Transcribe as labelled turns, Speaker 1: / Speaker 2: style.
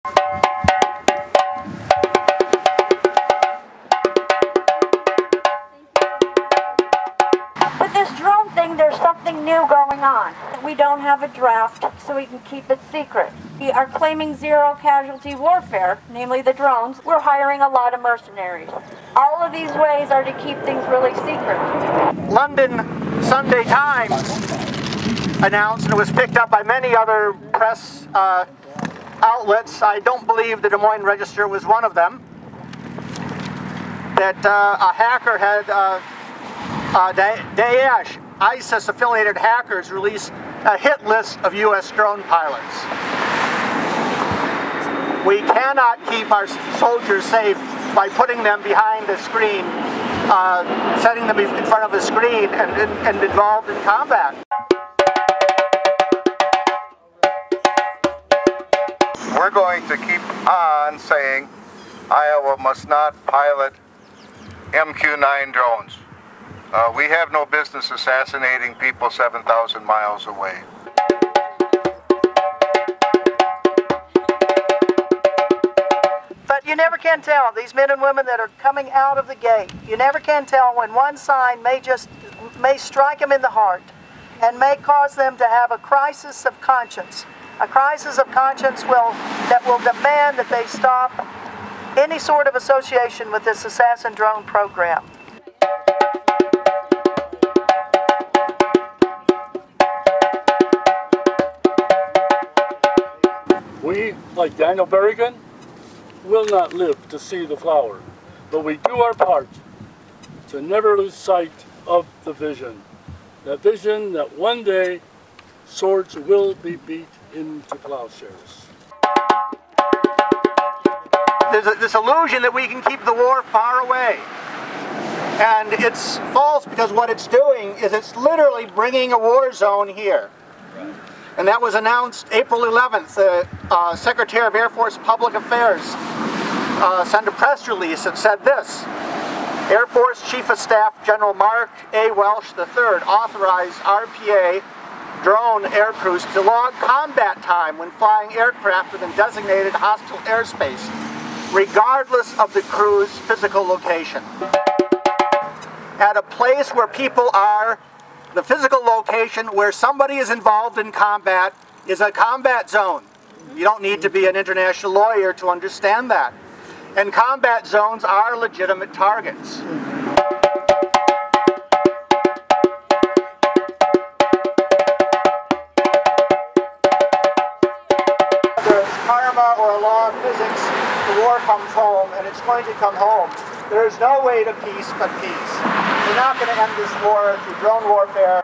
Speaker 1: With this drone thing, there's something new going on. We don't have a draft, so we can keep it secret. We are claiming zero casualty warfare, namely the drones. We're hiring a lot of mercenaries. All of these ways are to keep things really secret.
Speaker 2: London Sunday Times announced, and it was picked up by many other press outlets, I don't believe the Des Moines Register was one of them, that a hacker had, Daesh, ISIS-affiliated hackers released a hit list of U.S. drone pilots. We cannot keep our soldiers safe by putting them behind a screen, setting them in front of a screen and involved in combat.
Speaker 3: We're going to keep on saying Iowa must not pilot MQ-9 drones. We have no business assassinating people 7,000 miles away.
Speaker 4: But you never can tell, these men and women that are coming out of the gate, you never can tell when one sign may strike them in the heart and may cause them to have a crisis of conscience. A crisis of conscience that will demand that they stop any sort of association with this assassin drone program.
Speaker 5: We, like Daniel Berrigan, will not live to see the flower, but we do our part to never lose sight of the vision. That vision that one day swords will be beat into plowshares.
Speaker 2: There's this illusion that we can keep the war far away. And it's false, because what it's doing is it's literally bringing a war zone here. And that was announced April 11th. The Secretary of Air Force Public Affairs sent a press release that said this: Air Force Chief of Staff General Mark A. Welsh III authorized RPA drone air crews to log combat time when flying aircraft within designated hostile airspace, regardless of the crew's physical location. At a place where people are, the physical location where somebody is involved in combat is a combat zone. You don't need to be an international lawyer to understand that. And combat zones are legitimate targets. Karma or a law of physics, the war comes home, and it's going to come home. There is no way to peace but peace. We're not going to end this war through drone warfare.